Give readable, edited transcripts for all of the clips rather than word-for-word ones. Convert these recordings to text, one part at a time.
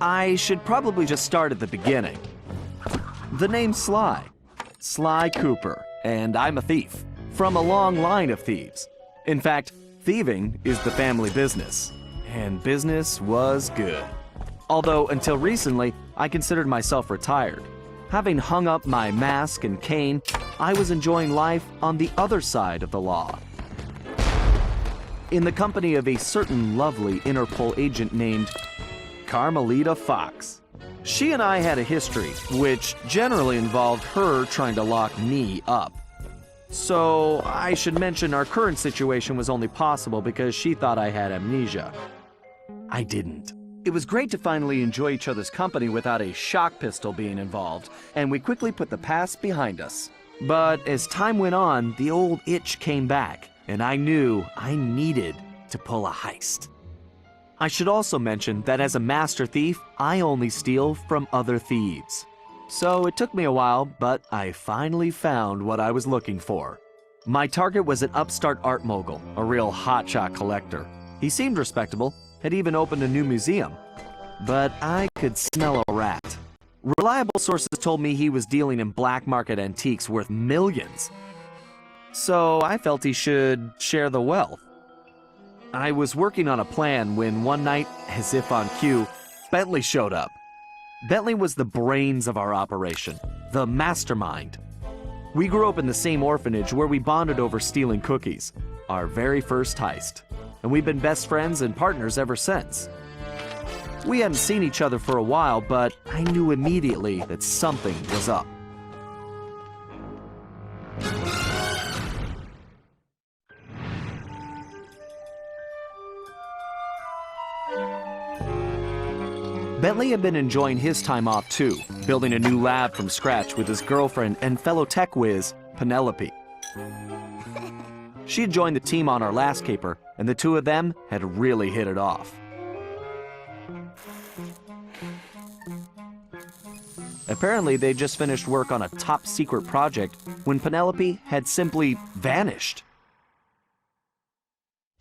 I should probably just start at the beginning. The name's Sly. Sly Cooper, and I'm a thief. From a long line of thieves. In fact, thieving is the family business. And business was good. Although, until recently, I considered myself retired. Having hung up my mask and cane, I was enjoying life on the other side of the law. In the company of a certain lovely Interpol agent named Carmelita Fox. She and I had a history, which generally involved her trying to lock me up. So I should mention our current situation was only possible because she thought I had amnesia. I didn't. It was great to finally enjoy each other's company without a shock pistol being involved, and we quickly put the past behind us. But as time went on, the old itch came back, and I knew I needed to pull a heist. I should also mention that as a master thief, I only steal from other thieves. So it took me a while, but I finally found what I was looking for. My target was an upstart art mogul, a real hotshot collector. He seemed respectable, had even opened a new museum. But I could smell a rat. Reliable sources told me he was dealing in black market antiques worth millions. So I felt he should share the wealth. I was working on a plan when one night, as if on cue, Bentley showed up. Bentley was the brains of our operation, the mastermind. We grew up in the same orphanage where we bonded over stealing cookies, our very first heist, and we've been best friends and partners ever since. We hadn't seen each other for a while, but I knew immediately that something was up. Bentley had been enjoying his time off too, building a new lab from scratch with his girlfriend and fellow tech whiz, Penelope. She had joined the team on our last caper, and the two of them had really hit it off. Apparently, they just finished work on a top-secret project when Penelope had simply vanished.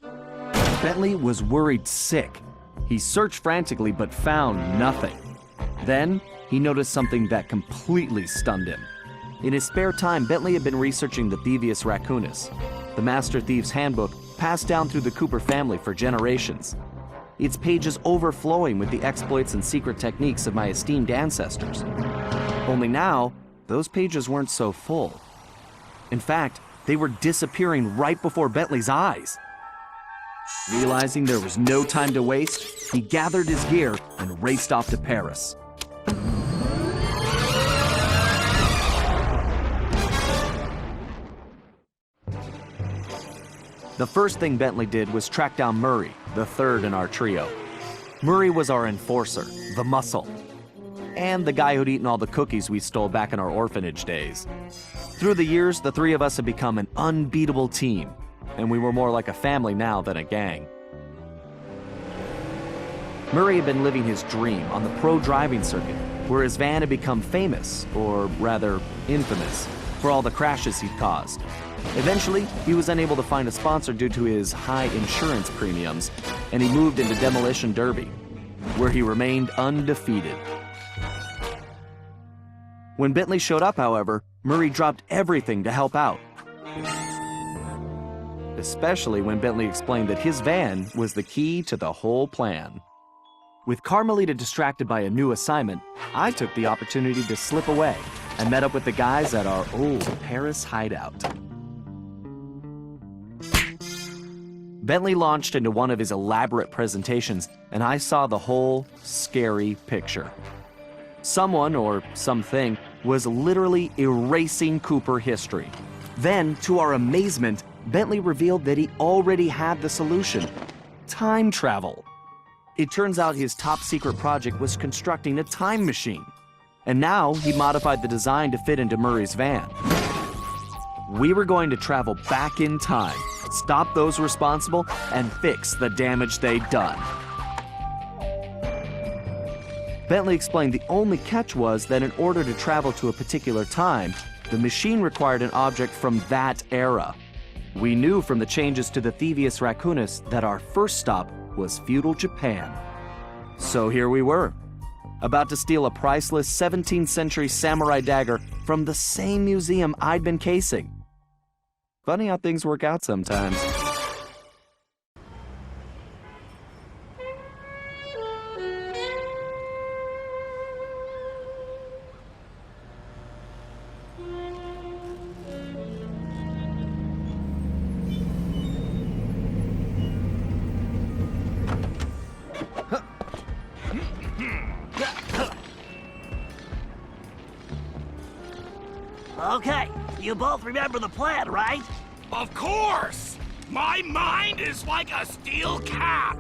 Bentley was worried sick. He searched frantically but found nothing. Then, he noticed something that completely stunned him. In his spare time, Bentley had been researching the Thievius Raccoonus, the Master Thief's handbook passed down through the Cooper family for generations. Its pages overflowing with the exploits and secret techniques of my esteemed ancestors. Only now, those pages weren't so full. In fact, they were disappearing right before Bentley's eyes. Realizing there was no time to waste, he gathered his gear and raced off to Paris. The first thing Bentley did was track down Murray, the third in our trio. Murray was our enforcer, the muscle, and the guy who'd eaten all the cookies we stole back in our orphanage days. Through the years, the three of us had become an unbeatable team, and we were more like a family now than a gang. Murray had been living his dream on the pro driving circuit, where his van had become famous, or rather, infamous, for all the crashes he'd caused. Eventually, he was unable to find a sponsor due to his high insurance premiums, and he moved into Demolition Derby, where he remained undefeated. When Bentley showed up, however, Murray dropped everything to help out. Especially when Bentley explained that his van was the key to the whole plan. With Carmelita distracted by a new assignment, I took the opportunity to slip away and met up with the guys at our old Paris hideout. Bentley launched into one of his elaborate presentations, and I saw the whole scary picture. Someone, or something, was literally erasing Cooper history. Then, to our amazement, Bentley revealed that he already had the solution: time travel. It turns out his top-secret project was constructing a time machine, and now he modified the design to fit into Murray's van. We were going to travel back in time, stop those responsible, and fix the damage they'd done. Bentley explained the only catch was that in order to travel to a particular time, the machine required an object from that era. We knew from the changes to the Thievius Raccoonus that our first stop was feudal Japan. So here we were, about to steal a priceless 17th century samurai dagger from the same museum I'd been casing. Funny how things work out sometimes. Okay, you both remember the plan, right? Of course! My mind is like a steel cap!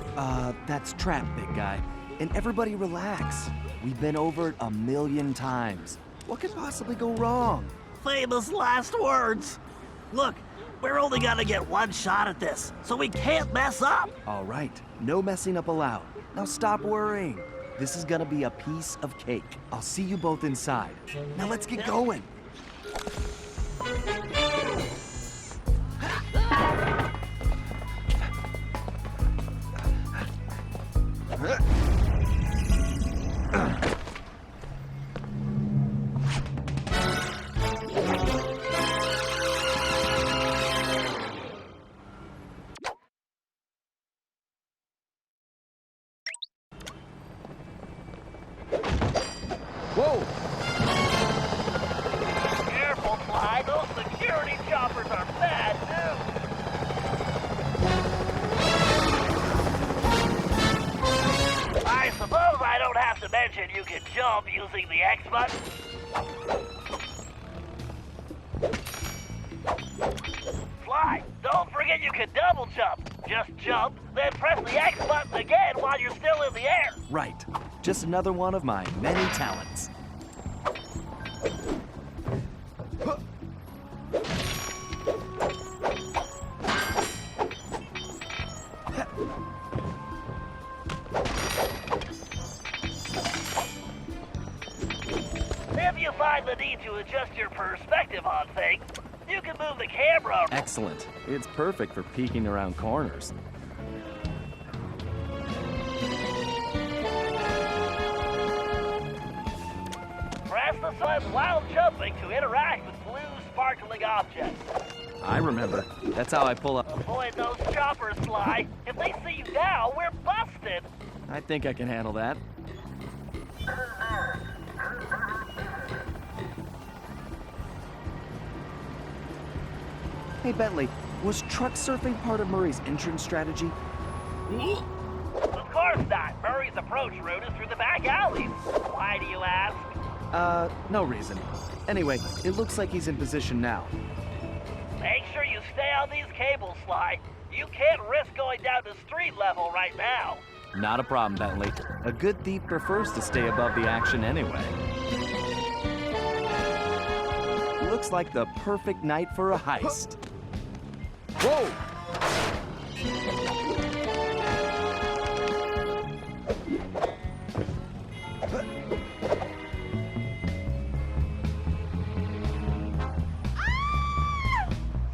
That's trap, big guy. And everybody relax. We've been over it 1,000,000 times. What could possibly go wrong? Famous last words. Look, we're only gonna get one shot at this, so we can't mess up. All right, no messing up allowed. Now stop worrying. This is gonna be a piece of cake. I'll see you both inside. Now let's get going. Whoa! Careful, Sly. Those security choppers are bad news. I suppose I don't have to mention you can jump using the X button. Sly, don't forget you can double jump. Just jump, then press the X button again while you're still in the air. Right. Just another one of my many talents. If you find the need to adjust your perspective on things, you can move the camera. Excellent. It's perfect for peeking around corners. Press the button while jumping to interact with blue sparkling objects. I remember. That's how I pull up. Avoid those choppers, Sly. If they see you now, we're busted. I think I can handle that. Hey, Bentley, was truck surfing part of Murray's entrance strategy? Of course not. Murray's approach route is through the back alleys. Why do you ask? No reason. Anyway, it looks like he's in position now. Make sure you stay on these cables, Sly. You can't risk going down to street level right now. Not a problem, Bentley. A good thief prefers to stay above the action anyway. Looks like the perfect night for a heist. Whoa!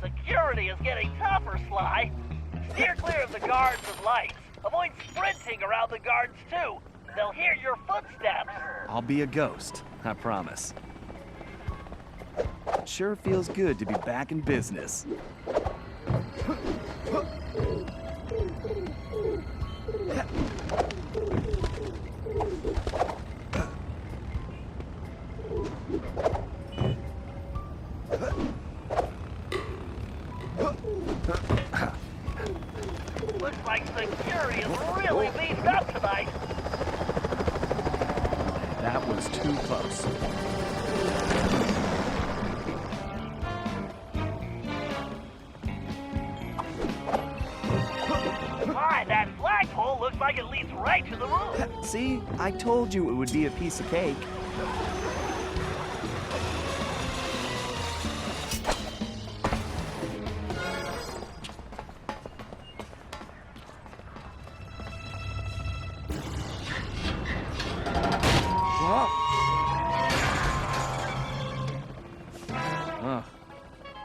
Security is getting tougher, Sly. Steer clear of the guards and lights. Avoid sprinting around the guards, too. They'll hear your footsteps. I'll be a ghost, I promise. Sure feels good to be back in business. Looks like security is really beefed up tonight. That was too close. Fine, that flagpole looks like it leads right to the roof. See, I told you it would be a piece of cake.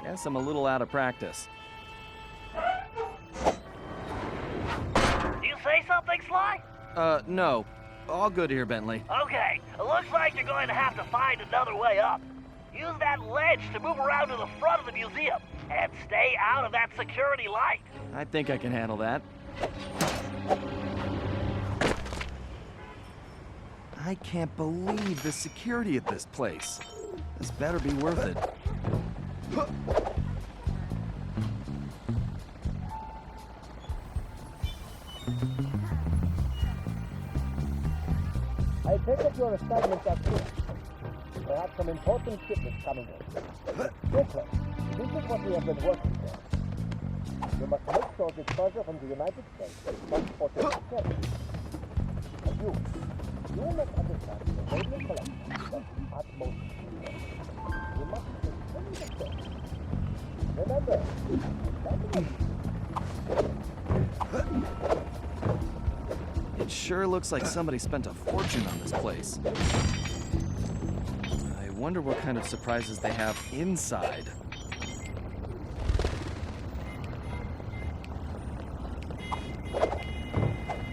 Guess I'm a little out of practice. You say something, Sly? No. All good here, Bentley. Okay, it looks like you're going to have to find another way up. Use that ledge to move around to the front of the museum, and stay out of that security light. I think I can handle that. I can't believe the security at this place. This better be worth it. I take up your assignment up here. Perhaps some important shipment coming in. Jefe, this is what we have been working for. You must make sure this treasure from the United States is transported safely. And you must understand the radio collection of the utmost care. You must continue the search. Remember, It sure looks like somebody spent a fortune on this place. I wonder what kind of surprises they have inside.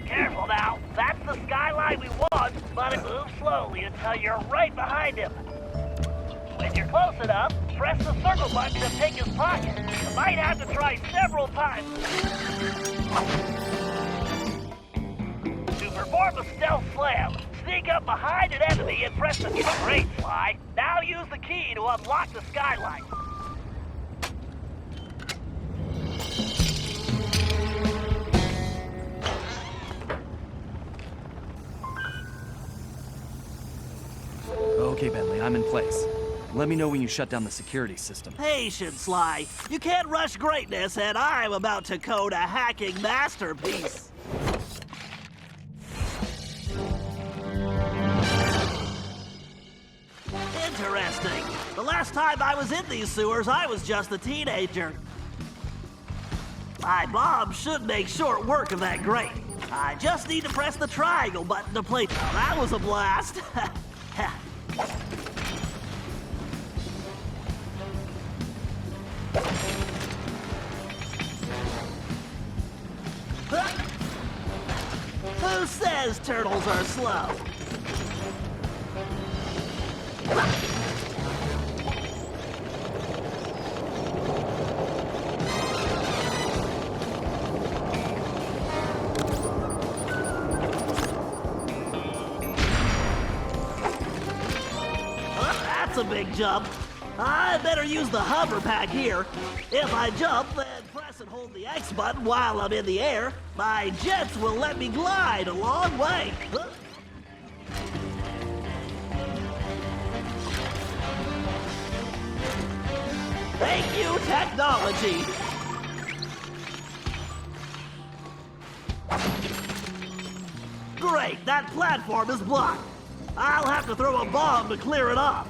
Careful now, that's the skyline we want, but it moves slowly until you're right behind him. When you're close enough, press the circle button to pick his pocket. You might have to try several times. To perform a stealth slam, sneak up behind an enemy and press the great Sly. Now use the key to unlock the skylight. Okay, Bentley, I'm in place. Let me know when you shut down the security system. Patience, Sly. You can't rush greatness, and I'm about to code a hacking masterpiece. Interesting. The last time I was in these sewers, I was just a teenager. My mom should make short work of that grate. I just need to press the triangle button to play. Now, that was a blast. Who says turtles are slow? That's a big jump. I better use the hover pack here. If I jump, then press and hold the X button while I'm in the air, my jets will let me glide a long way. Thank you, technology. Great, that platform is blocked. I'll have to throw a bomb to clear it off.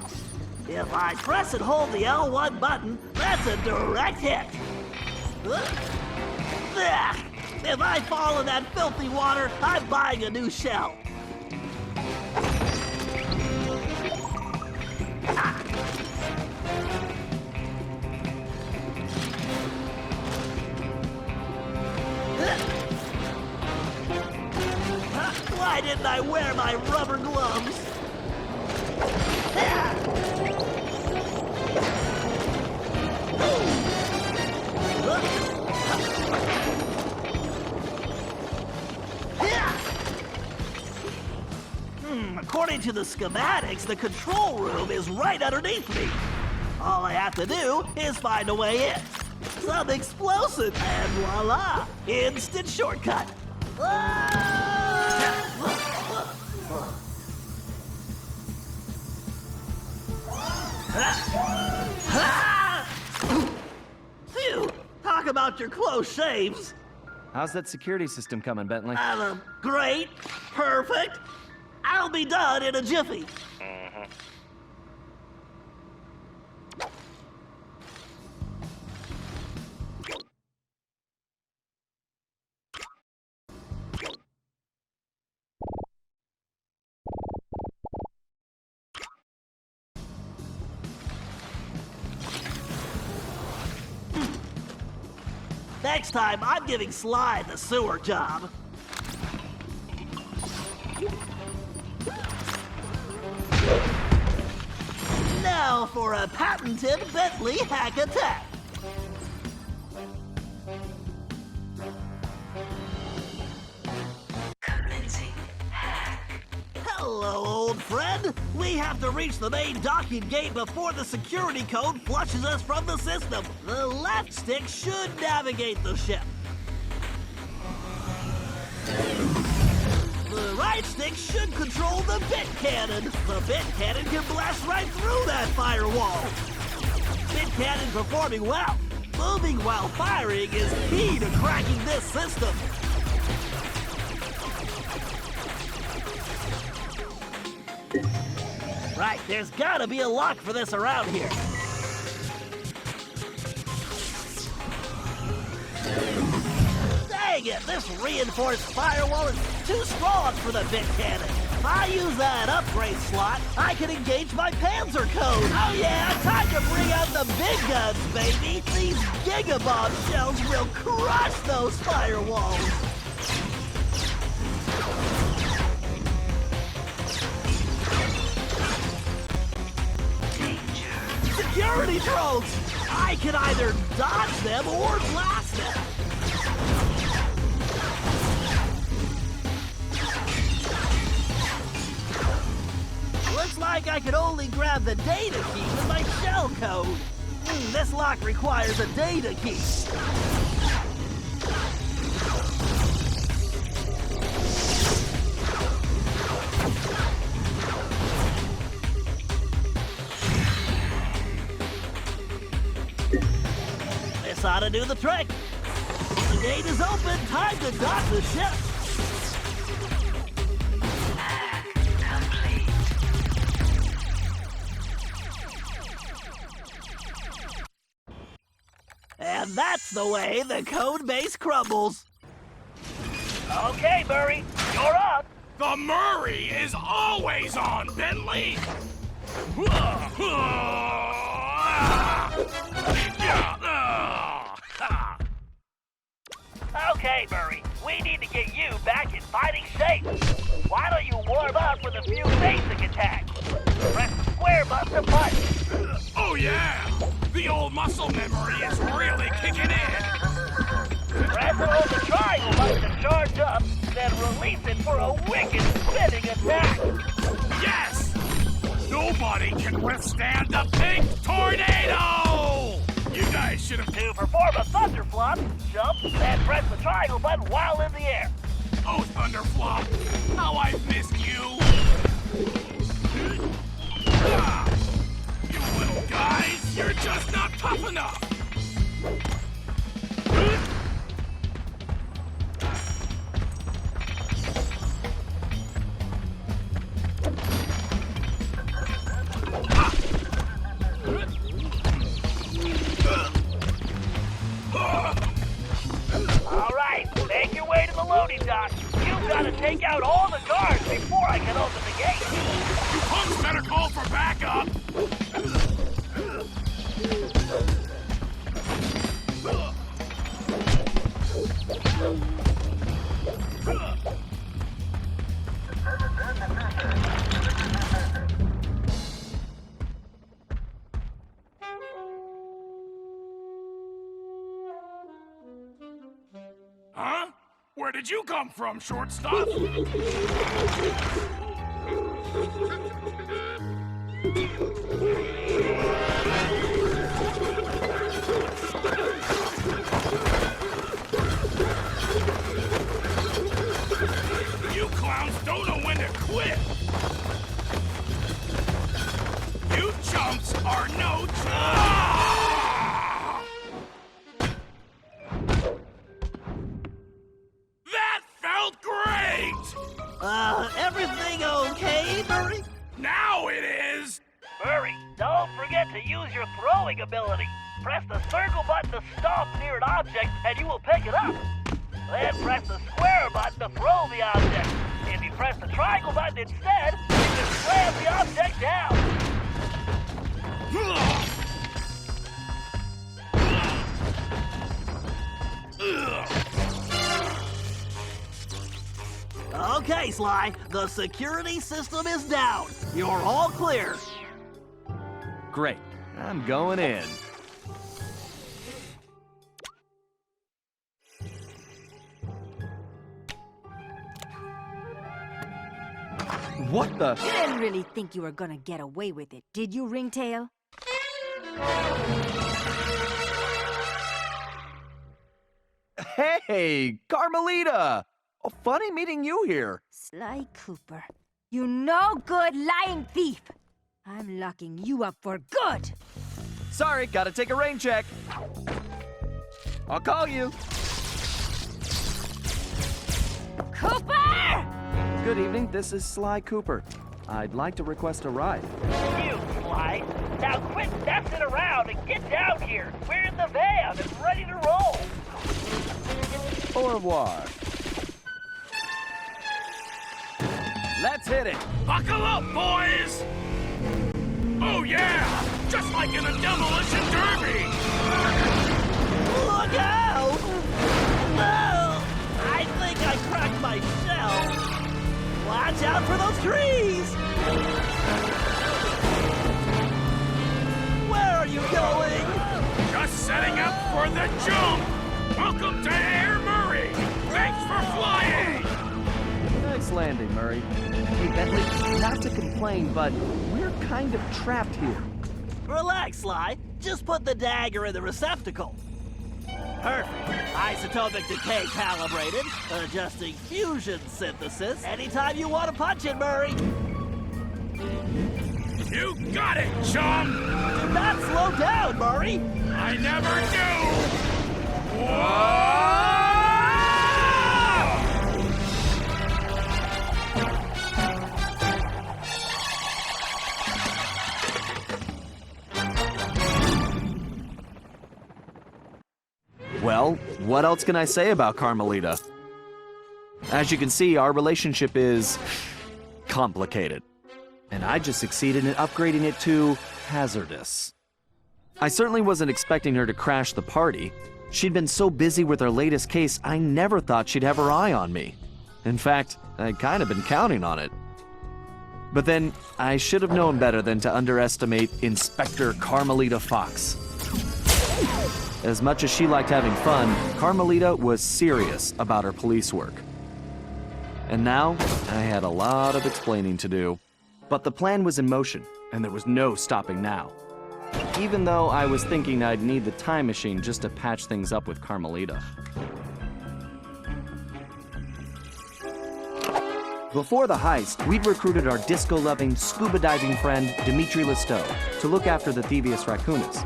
If I press and hold the L1 button, that's a direct hit. If I fall in that filthy water, I'm buying a new shell. Why didn't I wear my rubber gloves? According to the schematics, the control room is right underneath me. All I have to do is find a way in. Some explosive, and voila! Instant shortcut. Phew! Talk about your close shaves. How's that security system coming, Bentley? Great. Perfect. I'll be done in a jiffy. Next time, I'm giving Sly the sewer job. Now for a patented Bentley hack attack. Hello, old friend. We have to reach the main docking gate before the security code flushes us from the system. The left stick should navigate the ship. The right stick should control the bit cannon. The bit cannon can blast right through that firewall. Bit cannon performing well. Moving while firing is key to cracking this system. Right, there's gotta be a lock for this around here. Dang it, this reinforced firewall is too strong for the bit cannon. If I use that upgrade slot, I can engage my Panzer code. Oh yeah, time to bring out the big guns, baby. These gigabomb shells will crush those firewalls. Security drones! I can either dodge them or blast them. Looks like I can only grab the data key with my shell code. This lock requires a data key. This ought to do the trick. The gate is open. Time to dock the ship. And that's the way the code base crumbles. Okay, Murray, you're up. The Murray is always on, Bentley. Okay, Murray, we need to get you back in fighting shape. Why don't you warm up with a few basic attacks? Press the square button to punch. Oh yeah, the old muscle memory is really kicking in. Press and hold the triangle button to charge up, then release it for a wicked spinning attack. Yes! Nobody can withstand the pink tornado! You guys should have... To perform a thunder flop, jump, then press the triangle button while in the air. Oh, Thunderflop, how I've missed you! You little guys, you're just not tough enough! Dock, you've got to take out all the guards before I can open the gate. You punks better call for backup. Huh? Where did you come from, shortstop? You clowns don't know when to quit. You chumps are no Everything okay, Murray? Now it is! Murray, don't forget to use your throwing ability. Press the circle button to stomp near an object, and you will pick it up. Then press the square button to throw the object. If you press the triangle button instead, you can slam the object down. Okay, Sly, the security system is down. You're all clear. Great. I'm going in. What the? You didn't really think you were gonna get away with it, did you, Ringtail? Hey, Carmelita! Oh, funny meeting you here. Sly Cooper, you no good lying thief! I'm locking you up for good! Sorry, gotta take a rain check. I'll call you. Cooper! Good evening, this is Sly Cooper. I'd like to request a ride. You, Sly. Now quit messing around and get down here. We're in the van and ready to roll. Au revoir. Let's hit it. Buckle up, boys! Oh yeah! Just like in a demolition derby! Look out! Oh, I think I cracked my shell. Watch out for those trees! Where are you going? Just setting up for the jump! Welcome to Air Murray! Thanks for flying! Nice landing, Murray. Hey, Bentley, not to complain, but we're kind of trapped here. Relax, Sly. Just put the dagger in the receptacle. Perfect. Isotopic decay calibrated. Adjusting fusion synthesis. Anytime you want to punch it, Murray. You got it, chum! Do not slow down, Murray. I never do! Whoa! Well, what else can I say about Carmelita? As you can see, our relationship is complicated. And I just succeeded in upgrading it to hazardous. I certainly wasn't expecting her to crash the party. She'd been so busy with her latest case, I never thought she'd have her eye on me. In fact, I'd kind of been counting on it. But then, I should have known better than to underestimate Inspector Carmelita Fox. As much as she liked having fun, Carmelita was serious about her police work. And now, I had a lot of explaining to do. But the plan was in motion, and there was no stopping now. Even though I was thinking I'd need the time machine just to patch things up with Carmelita. Before the heist, we'd recruited our disco-loving, scuba-diving friend, Dimitri Lestow, to look after the Thievius raccoonus.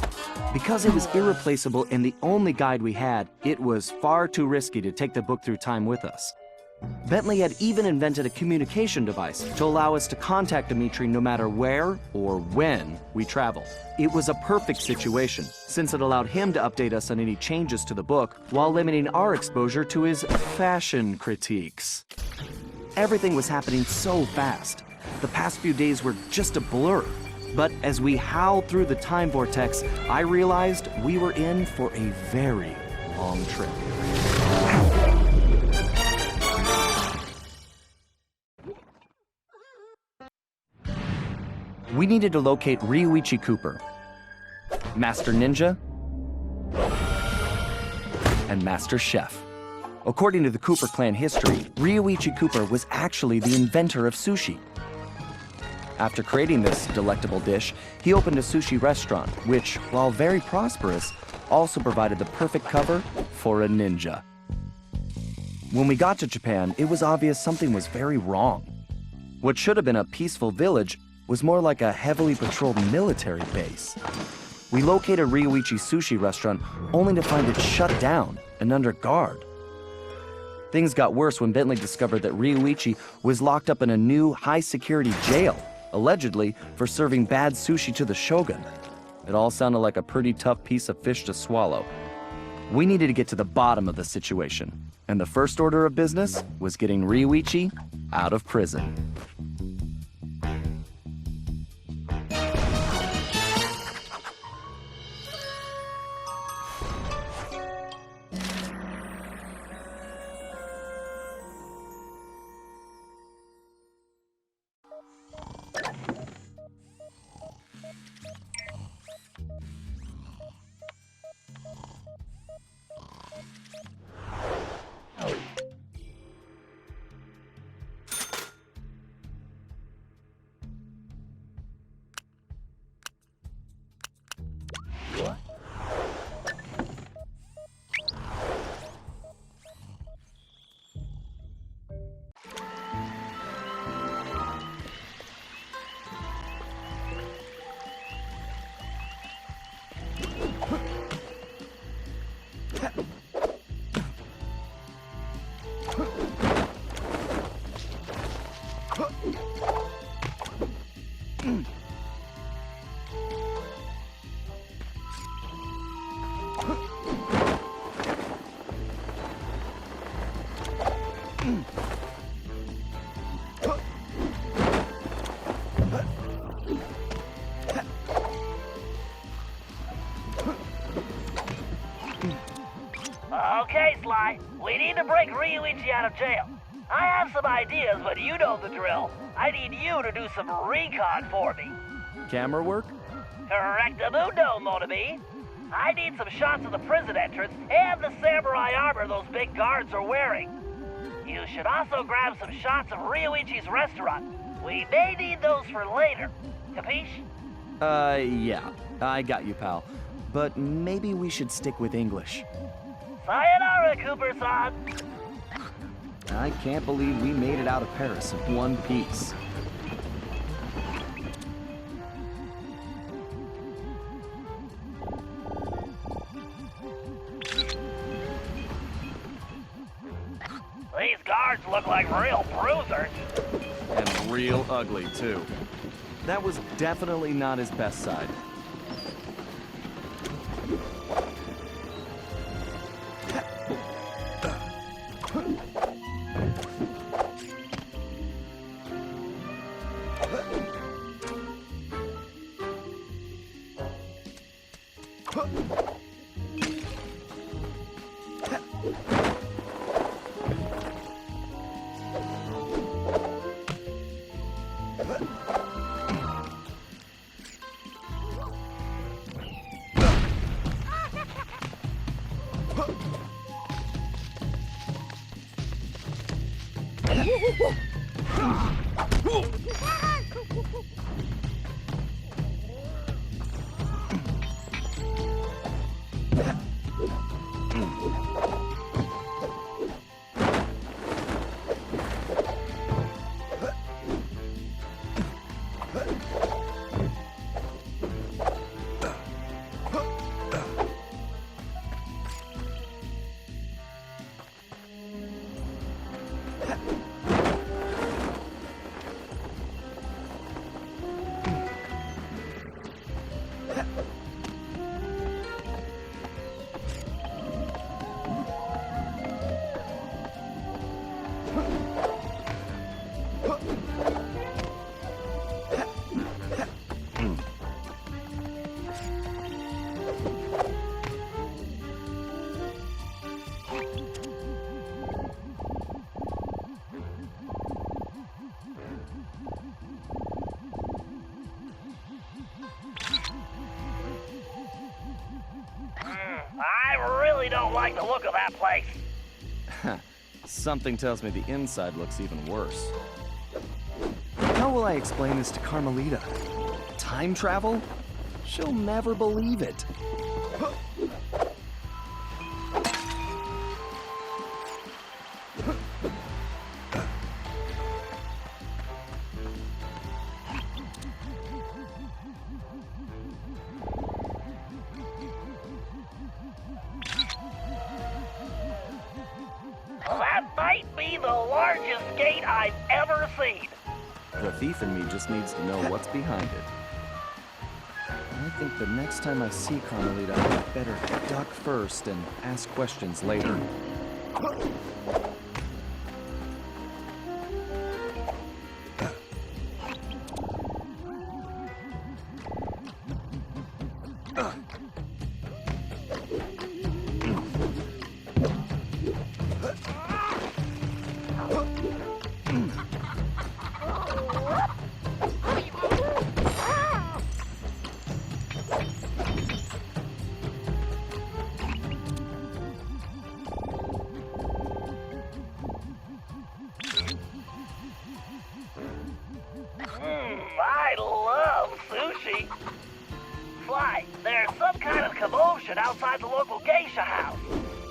Because it was irreplaceable and the only guide we had, it was far too risky to take the book through time with us. Bentley had even invented a communication device to allow us to contact Dimitri no matter where or when we traveled. It was a perfect situation, since it allowed him to update us on any changes to the book while limiting our exposure to his fashion critiques. Everything was happening so fast. The past few days were just a blur. But as we howled through the time vortex, I realized we were in for a very long trip. We needed to locate Ryuichi Cooper, Master Ninja, and Master Chef. According to the Cooper clan history, Ryuichi Cooper was actually the inventor of sushi. After creating this delectable dish, he opened a sushi restaurant, which, while very prosperous, also provided the perfect cover for a ninja. When we got to Japan, it was obvious something was very wrong. What should have been a peaceful village was more like a heavily patrolled military base. We located Ryuichi's sushi restaurant only to find it shut down and under guard. Things got worse when Bentley discovered that Ryuichi was locked up in a new high-security jail, allegedly for serving bad sushi to the shogun. It all sounded like a pretty tough piece of fish to swallow. We needed to get to the bottom of the situation, and the first order of business was getting Ryuichi out of prison. We need to break Ryuichi out of jail. I have some ideas, but you know the drill. I need you to do some recon for me. Camera work? Correctamundo, Motobi. I need some shots of the prison entrance and the samurai armor those big guards are wearing. You should also grab some shots of Ryuichi's restaurant. We may need those for later. Capiche? Yeah. I got you, pal. But maybe we should stick with English. Sayonara, Cooper-san. I can't believe we made it out of Paris in one piece. These guards look like real bruisers. And real ugly, too. That was definitely not his best side. I really don't like the look of that place. Something tells me the inside looks even worse. How will I explain this to Carmelita? Time travel? She'll never believe it. That might be the largest gate I've ever seen. The thief in me just needs to know what's behind it. I think the next time I see Carmelita, I better duck first and ask questions later. I love sushi. Sly, there's some kind of commotion outside the local geisha house.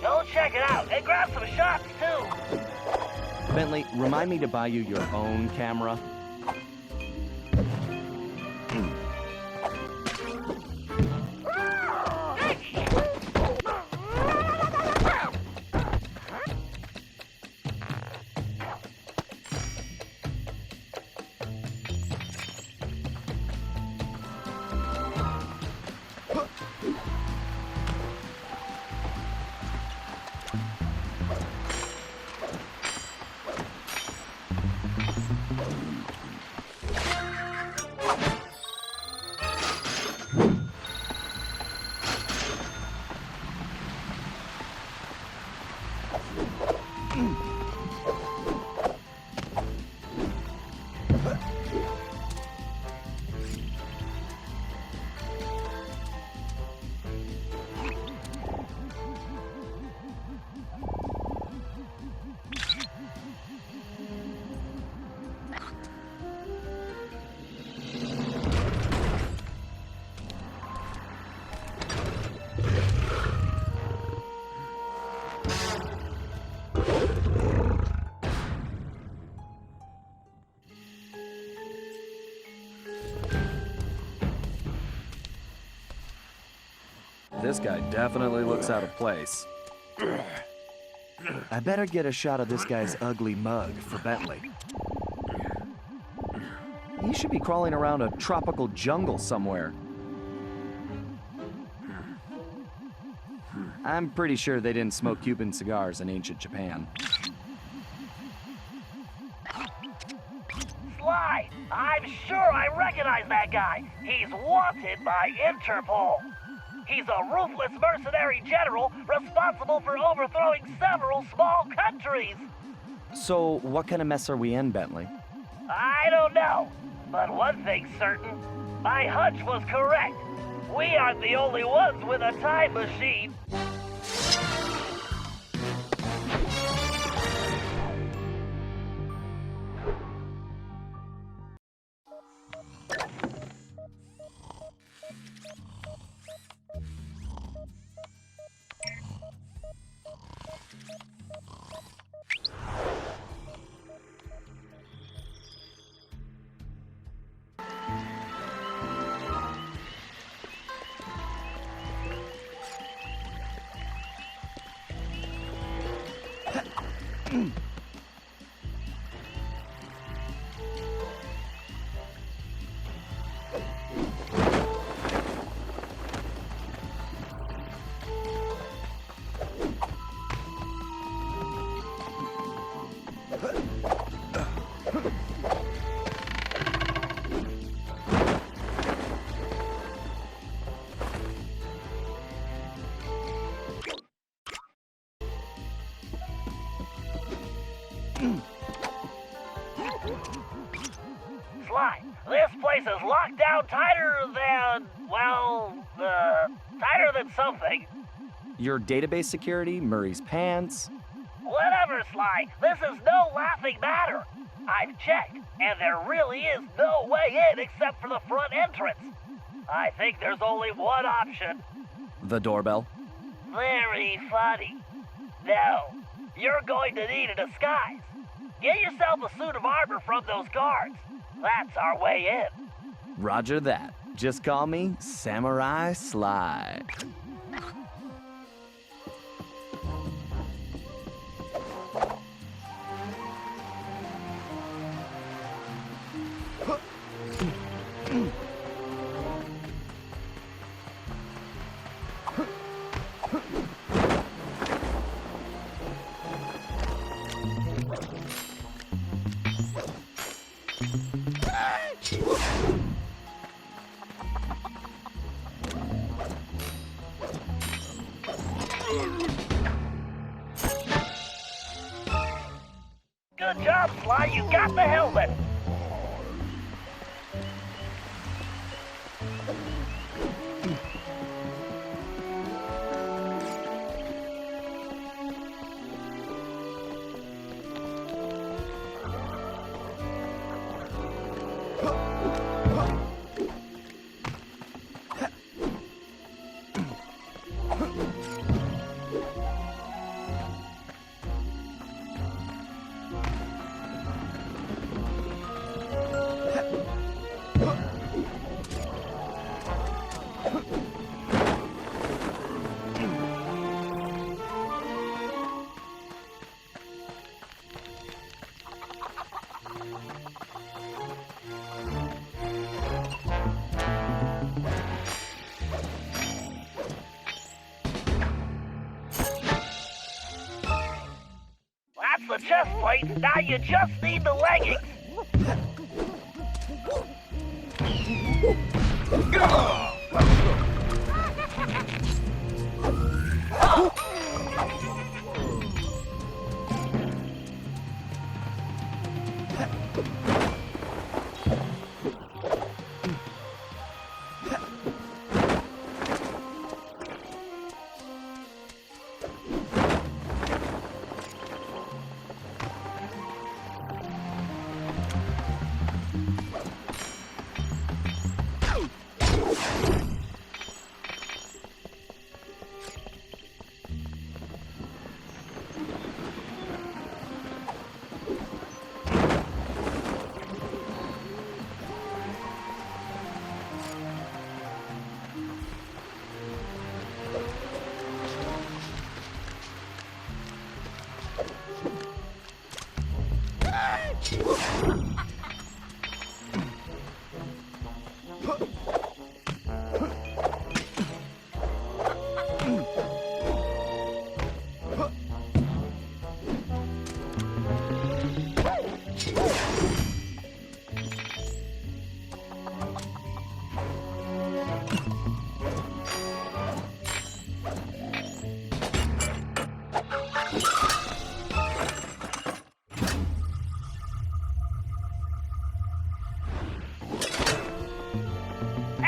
Go check it out and grab some shots too. Bentley, remind me to buy you your own camera. This guy definitely looks out of place. I better get a shot of this guy's ugly mug for Bentley. He should be crawling around a tropical jungle somewhere. I'm pretty sure they didn't smoke Cuban cigars in ancient Japan. Sly! I'm sure I recognize that guy. He's wanted by Interpol. He's a ruthless mercenary general responsible for overthrowing several small countries. So, what kind of mess are we in, Bentley? I don't know, but one thing's certain. My hunch was correct. We aren't the only ones with a time machine. Sly, this place is locked down tighter than, well, tighter than something. Your database security, Murray's pants. Whatever, Sly, this is no laughing matter. I've checked, and there really is no way in except for the front entrance. I think there's only one option. The doorbell. Very funny. No, you're going to need a disguise. Get yourself a suit of armor from those guards. That's our way in. Roger that. Just call me Samurai Sly. Good job, Sly. You got the helmet. That's the chest plate. Now you just need the leggings.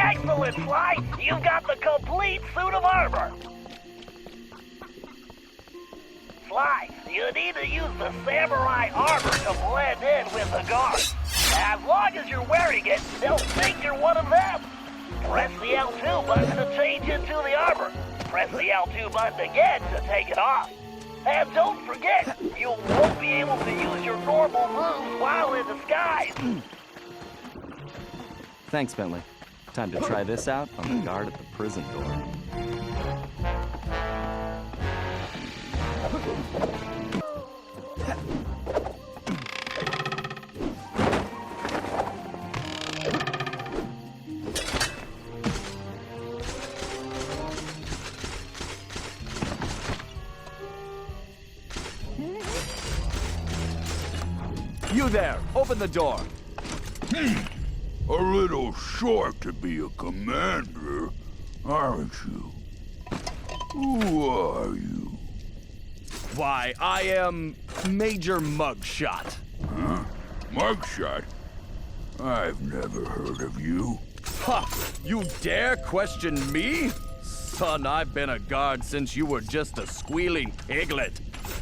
Excellent, Sly! You've got the complete suit of armor! Sly, you need to use the samurai armor to blend in with the guards. As long as you're wearing it, they'll think you're one of them. Press the L2 button to change into the armor. Press the L2 button again to take it off. And don't forget, you won't be able to use your normal moves while in disguise. Thanks, Bentley. Time to try this out on the guard at the prison door. You there! Open the door! A little short to be a commander, aren't you? Who are you? Why, I am Major Mugshot. Huh? Mugshot? I've never heard of you. Ha! You dare question me? Son, I've been a guard since you were just a squealing piglet.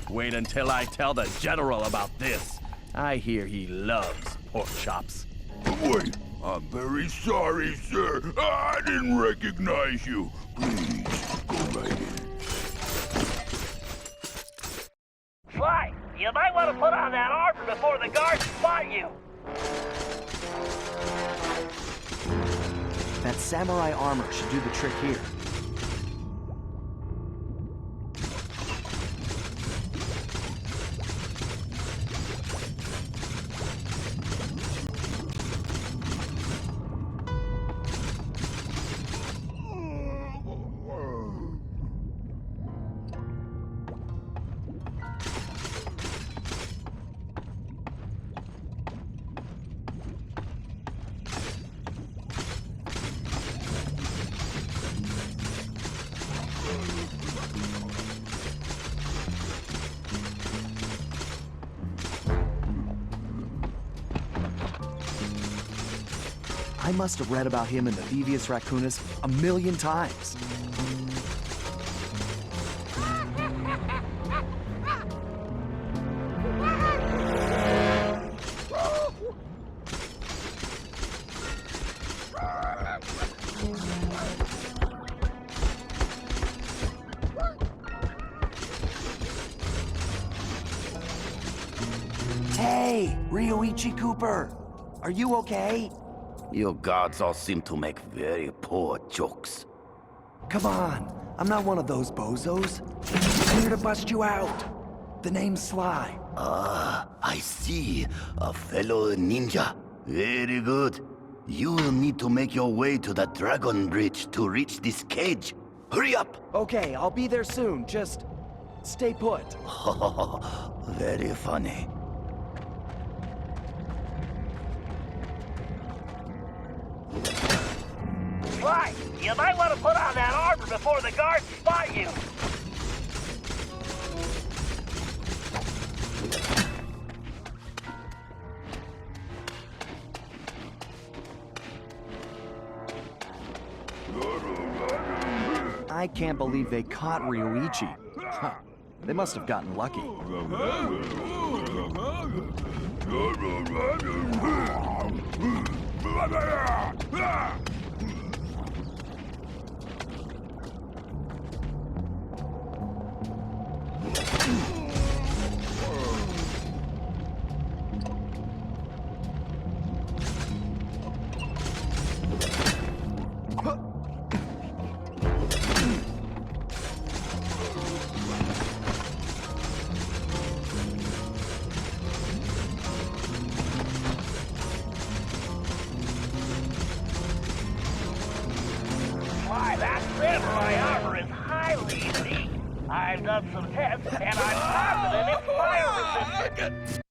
Wait until I tell the general about this. I hear he loves pork chops. Wait, I'm very sorry, sir. I didn't recognize you. Please, go right in. Sly, you might want to put on that armor before the guards spot you. That samurai armor should do the trick here. I must have read about him in the Thieves Raccoonus a million times. Hey, Ryuichi Cooper, are you okay? You guards all seem to make very poor jokes. Come on, I'm not one of those bozos. I'm here to bust you out. The name's Sly. Ah, I see. A fellow ninja. Very good. You will need to make your way to the Dragon Bridge to reach this cage. Hurry up! Okay, I'll be there soon. Just stay put. Very funny. Sly, you might want to put on that armor before the guards spot you. I can't believe they caught Ryuichi. Huh. They must have gotten lucky. samurai armor is highly unique. I've done some tests, and I'm positive it's fire resistant.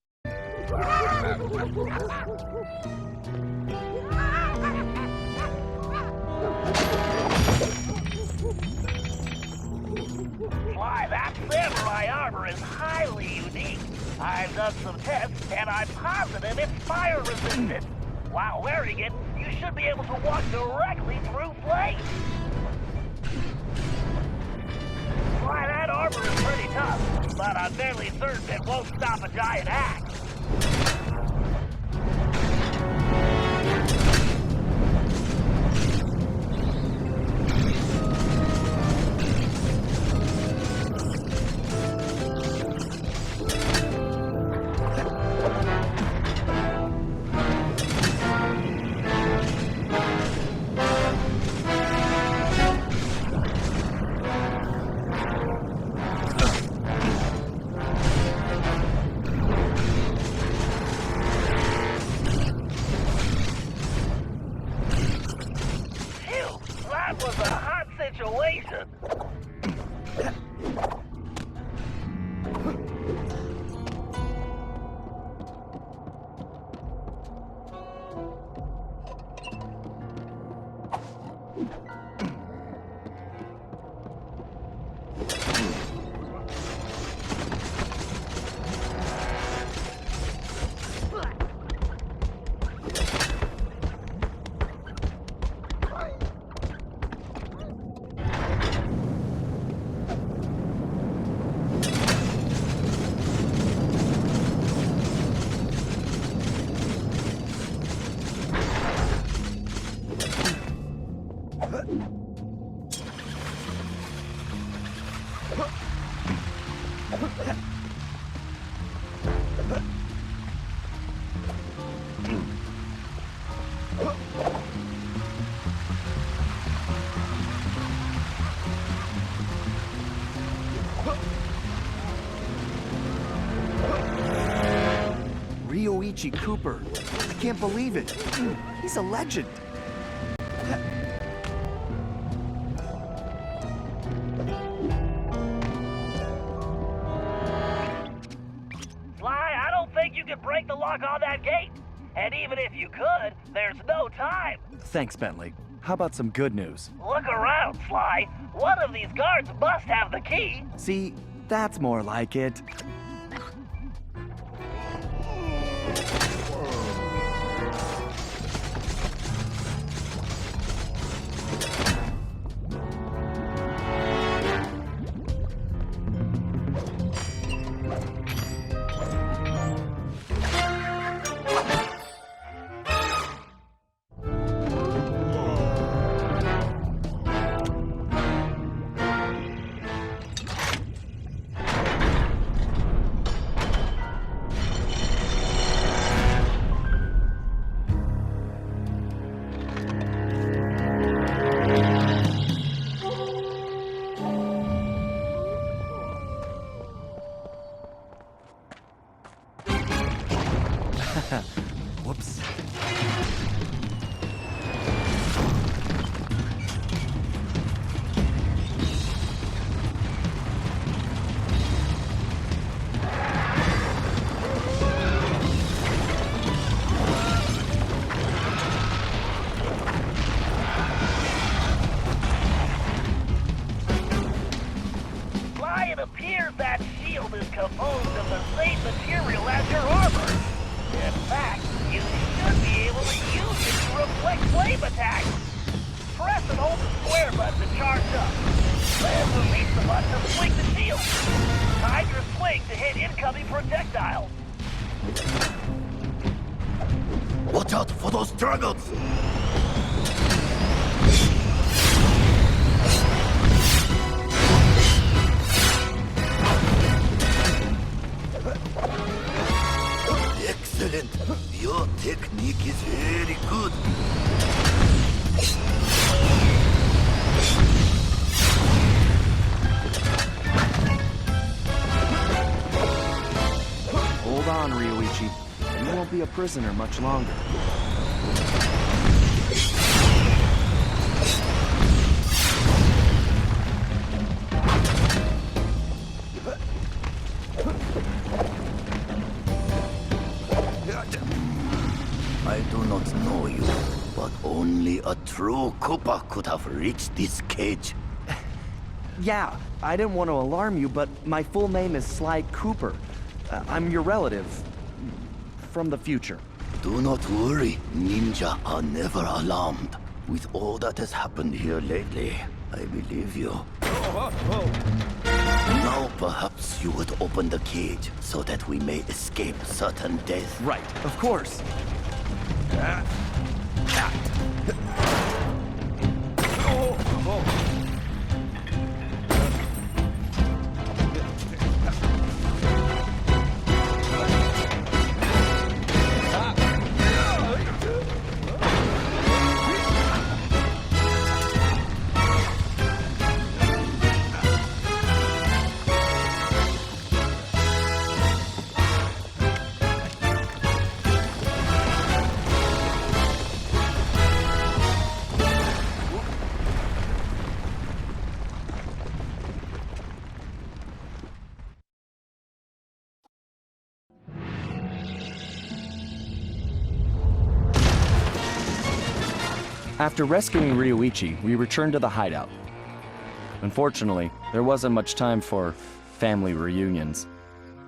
Sly, that samurai armor is highly unique. I've done some tests, and I'm positive it's fire resistant. While wearing it, you should be able to walk directly through flames. Sly, that armor is pretty tough, but I'm fairly certain it won't stop a giant axe. Ryuichi Cooper. I can't believe it. He's a legend. Sly, I don't think you can break the lock on that gate. And even if you could, there's no time. Thanks, Bentley. How about some good news? Look around, Sly. One of these guards must have the key. See, that's more like it. Whoops. Sly, it appears that shield is composed of the same material as your armor. In fact, you should be able to use it to reflect flame attacks. Press and hold the square button to charge up. Then release the button to swing the shield. Time your swing to hit incoming projectiles. Watch out for those dragons! Excellent! Your technique is very good. Hold on, Ryuichi. You won't be a prisoner much longer. I do not know you, but only a true Cooper could have reached this cage. Yeah, I didn't want to alarm you, but my full name is Sly Cooper. I'm your relative. From the future. Do not worry, ninja are never alarmed. With all that has happened here lately, I believe you. Now perhaps you would open the cage so that we may escape certain death. Right, of course. After rescuing Ryuichi, we returned to the hideout. Unfortunately, there wasn't much time for family reunions.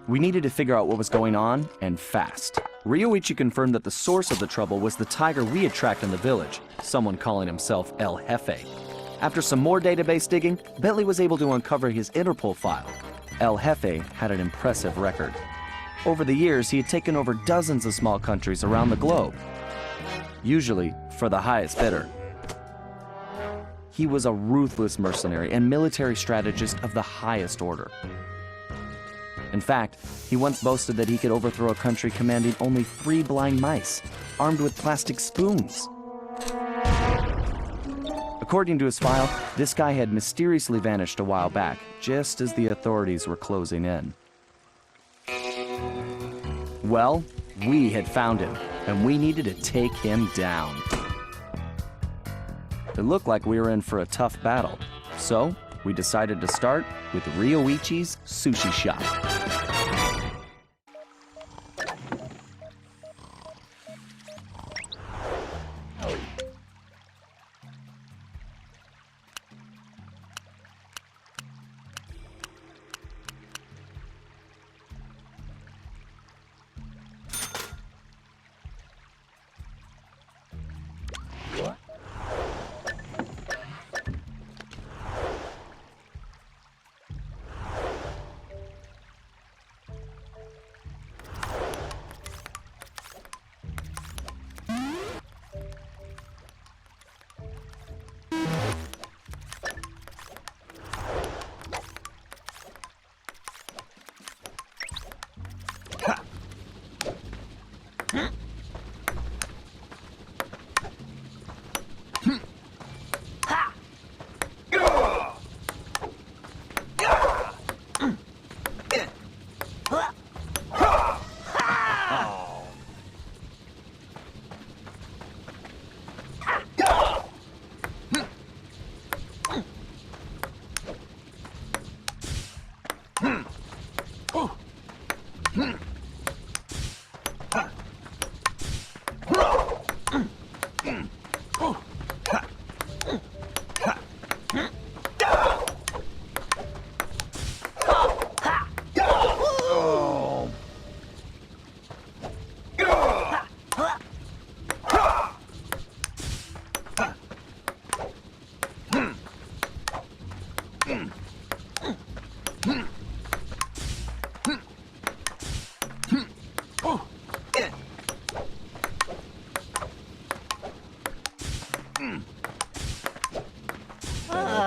We needed to figure out what was going on, and fast. Ryuichi confirmed that the source of the trouble was the tiger we had tracked in the village, someone calling himself El Jefe. After some more database digging, Bentley was able to uncover his Interpol file. El Jefe had an impressive record. Over the years, he had taken over dozens of small countries around the globe, usually for the highest bidder. He was a ruthless mercenary and military strategist of the highest order. In fact, he once boasted that he could overthrow a country commanding only 3 blind mice, armed with plastic spoons. According to his file, this guy had mysteriously vanished a while back, just as the authorities were closing in. Well, we had found him, and we needed to take him down. It looked like we were in for a tough battle, so we decided to start with Ryuichi's sushi shop.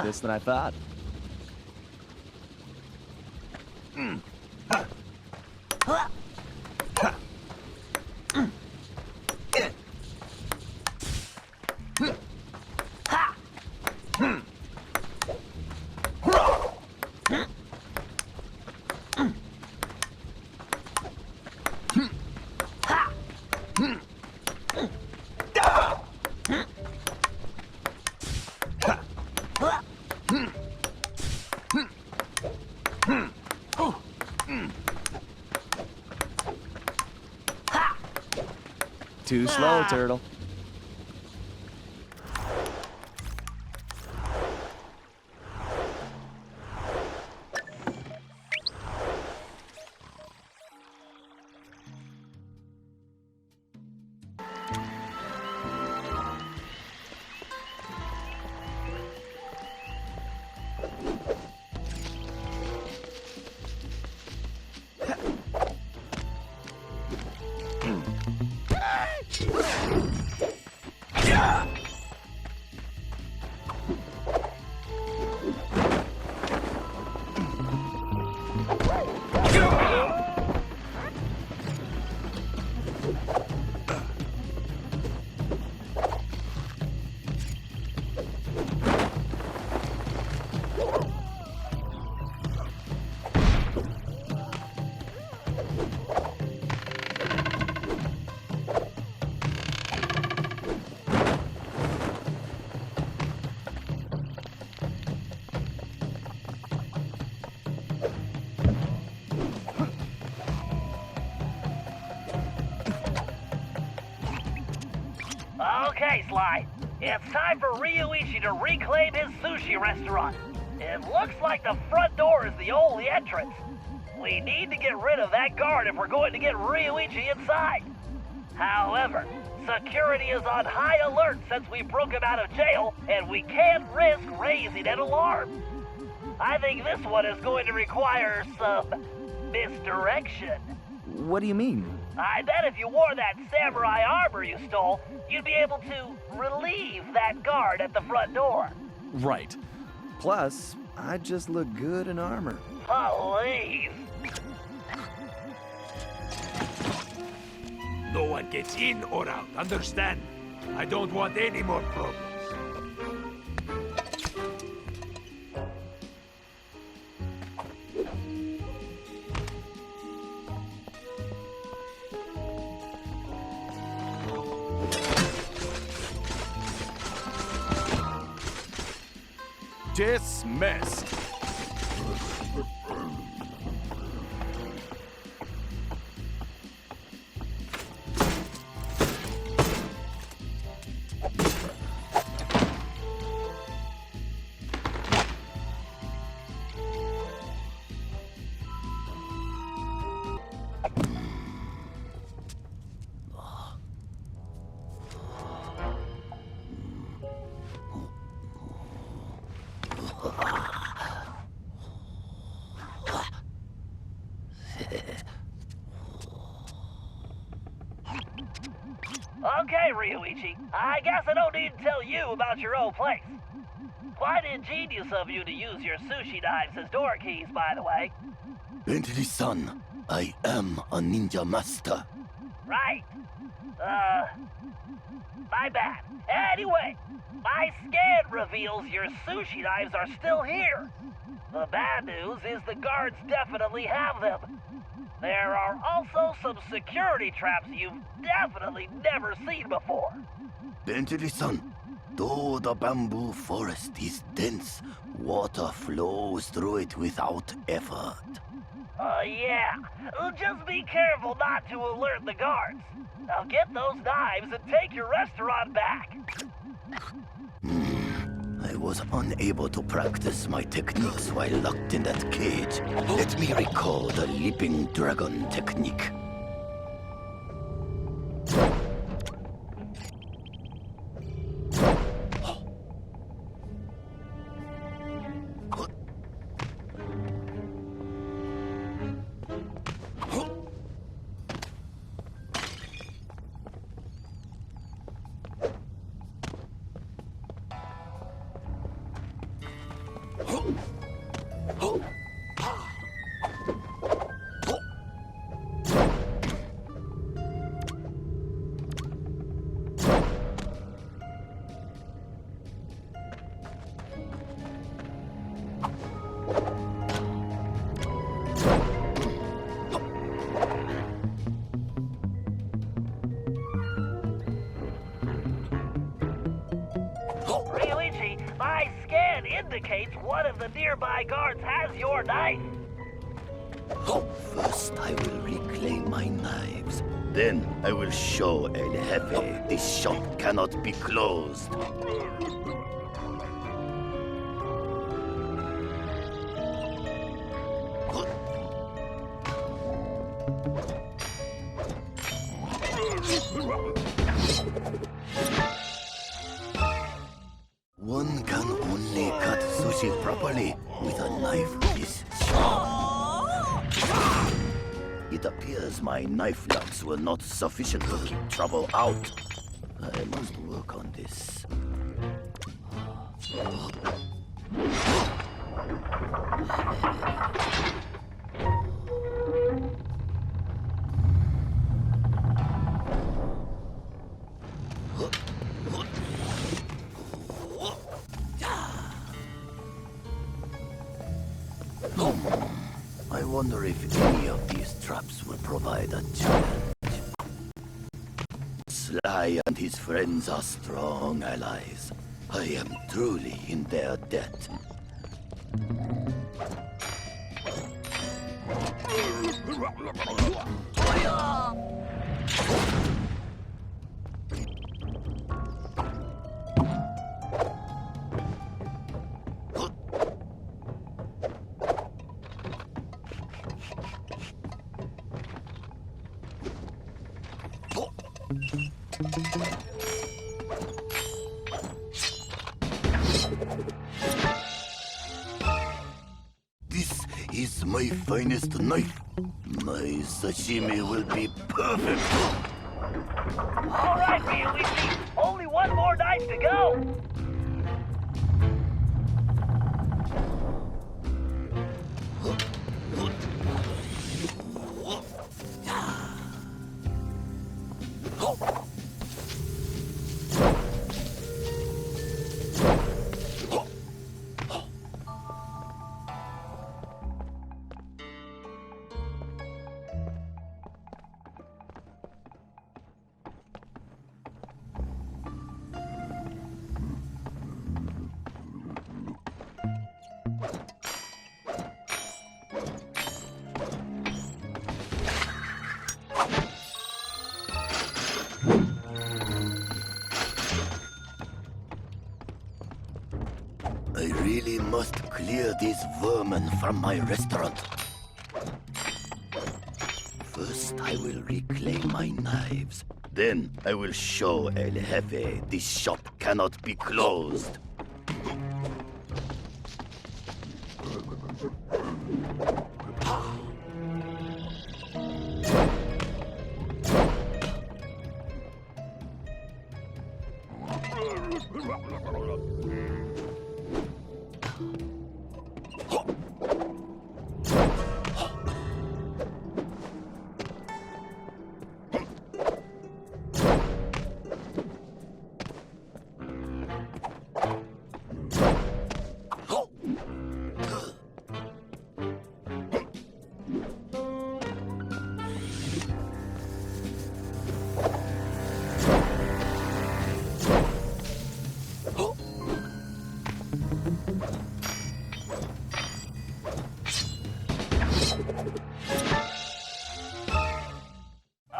This than I thought. too slow, Turtle. Okay, Sly. It's time for Ryuichi to reclaim his sushi restaurant. It looks like the front door is the only entrance. We need to get rid of that guard if we're going to get Ryuichi inside. However, security is on high alert since we broke him out of jail, and we can't risk raising an alarm. I think this one is going to require some misdirection. What do you mean? I bet if you wore that samurai armor you stole, you'd be able to relieve that guard at the front door. Right. Plus, I just look good in armor. Please. No one gets in or out, understand? I don't want any more problems. Dismissed. Okay, Ryuichi. I guess I don't need to tell you about your old place. Quite ingenious of you to use your sushi knives as door keys, by the way. Bentley-san, I am a ninja master. Right. My bad. Anyway, my scan reveals your sushi knives are still here. The bad news is the guards definitely have them. There are also some security traps you've definitely never seen before. Bentley-san, though the bamboo forest is dense, water flows through it without effort. Yeah. Just be careful not to alert the guards. Now get those knives and take your restaurant back. I was unable to practice my techniques while locked in that cage. Let me recall the leaping dragon technique. Ryuichi, my scan indicates one of the nearby guards has your knife. First, I will reclaim my knives. Then, I will show El Jefe this shop cannot be closed. One can only cut sushi properly with a knife this sharp. It appears my knife locks were not sufficient to keep trouble out. I must work on this. I wonder if any of these traps will provide a challenge. Sly and his friends are strong allies. I am truly in their debt. This is my finest knife. My sashimi will be perfect. All right, Ryuichi. Only one more knife to go. I really must clear these vermin from my restaurant. First, I will reclaim my knives. Then, I will show El Jefe this shop cannot be closed.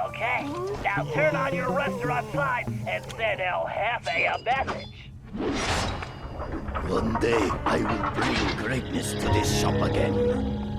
Okay, now turn on your restaurant sign and send El Jefe a message. One day, I will bring greatness to this shop again.